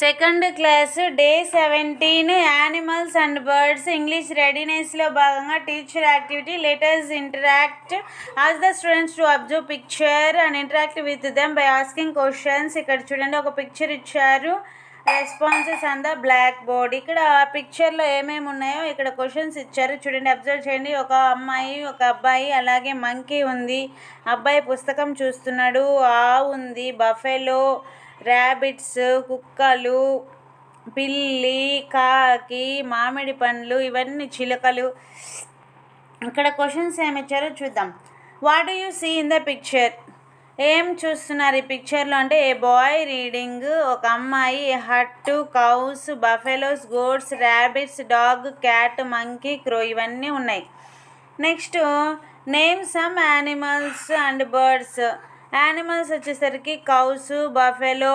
Second class day 17 animals and birds English రెడీనెస్లో భాగంగా teacher activity letters interact as the students to observe picture and interact with them by asking questions. ఇక్కడ చూడండి, ఒక picture ఇచ్చారు, responses on the black board. ఇక్కడ పిక్చర్లో ఏమేమి ఉన్నాయో ఇక్కడ క్వశ్చన్స్ ఇచ్చారు, చూడండి, అబ్జర్వ్ చేయండి. ఒక అమ్మాయి, ఒక అబ్బాయి, అలాగే మంకీ ఉంది. అబ్బాయి పుస్తకం చూస్తున్నాడు. ఆవు ఉంది, బఫెలో, ర్యాబిట్స్, కుక్కలు, పిల్లి, కాకి, మామిడి పండ్లు, ఇవన్నీ చిలుకలు. ఇక్కడ క్వశ్చన్స్ ఏమి ఇచ్చారో చూద్దాం. What do you see in the picture? ఏం చూస్తున్నారు ఈ పిక్చర్లో అంటే, ఏ బాయ్ రీడింగ్, ఒక అమ్మాయి, hut, cows, buffaloes, goats, rabbits, dog, cat, monkey, crow, ఇవన్నీ ఉన్నాయి. Next, name some animals and birds. Animals వచ్చేసరికి cows, buffalo,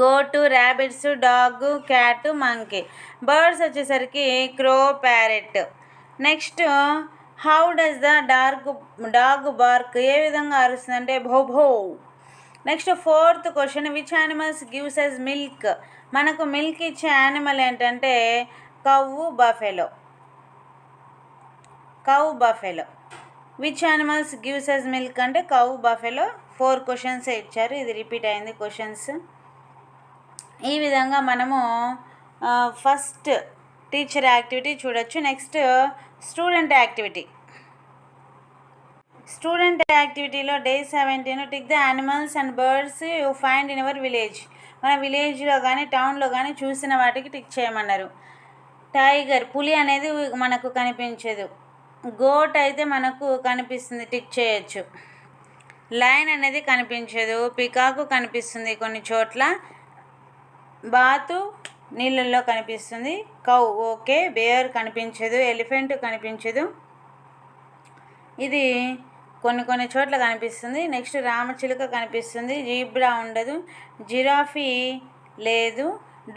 goat, rabbits, dog, cat, monkey. Birds వచ్చేసరికి crow, parrot. Next, how does the dog bark? ఏ విధంగా అరుస్తుంది అంటే భౌ భౌ. Next, fourth question, which animals gives us milk? మనకు milk ఇచ్చే యానిమల్ ఏంటంటే cow, buffalo. Which animals gives us milk అంటే కవ్, బఫెలో. 4 క్వశ్చన్స్ ఇచ్చారు, ఇది రిపీట్ అయింది క్వశ్చన్స్. ఈ విధంగా మనము ఫస్ట్ టీచర్ యాక్టివిటీ చూడొచ్చు. నెక్స్ట్, స్టూడెంట్ యాక్టివిటీలో day 17 tick the animals and birds you find in our village. మన విలేజ్లో కానీ టౌన్లో కానీ చూసిన వాటికి టిక్ చేయమన్నారు. టైగర్, పులి అనేది మనకు కనిపించదు. గోట్ అయితే మనకు కనిపిస్తుంది, టిక్ చేయొచ్చు. లయన్ అనేది కనిపించదు. పికాకు కనిపిస్తుంది కొన్ని చోట్ల. బాతు నీళ్ళల్లో కనిపిస్తుంది. Cow okay. బేర్ కనిపించదు. ఎలిఫెంట్ కనిపించదు, ఇది కొన్ని చోట్ల కనిపిస్తుంది. నెక్స్ట్, రామచిలుక కనిపిస్తుంది. జీబ్రా ఉండదు. జిరాఫీ లేదు.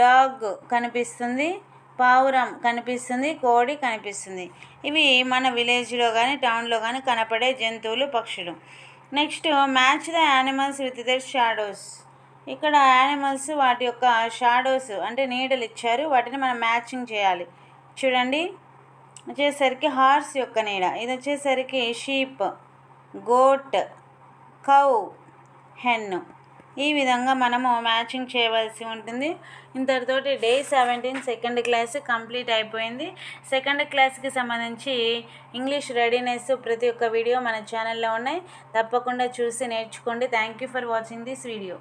డాగ్ కనిపిస్తుంది. పావురం కనిపిస్తుంది. కోడి కనిపిస్తుంది. ఇవి మన విలేజ్లో కానీ టౌన్లో కానీ కనపడే జంతువులు, పక్షులు. Next, match the animals with their shadows. ఇక్కడ యానిమల్స్ వాటి యొక్క షాడోస్ అంటే నీడలు ఇచ్చారు, వాటిని మనం మ్యాచింగ్ చేయాలి. చూడండి, వచ్చేసరికి హార్స్ యొక్క నీడ, ఇది వచ్చేసరికి షీప్, గోట్, కౌ, హెన్. ఈ విధంగా మనము మ్యాచింగ్ చేయవలసి ఉంటుంది. ఇంతటితోటి డే 17 సెకండ్ క్లాస్ కంప్లీట్ అయిపోయింది. సెకండ్ క్లాస్కి సంబంధించి ఇంగ్లీష్ రెడీనెస్ ప్రతి ఒక్క వీడియో మన ఛానల్లో ఉన్నాయి, తప్పకుండా చూసి నేర్చుకోండి. Thank you for watching this video.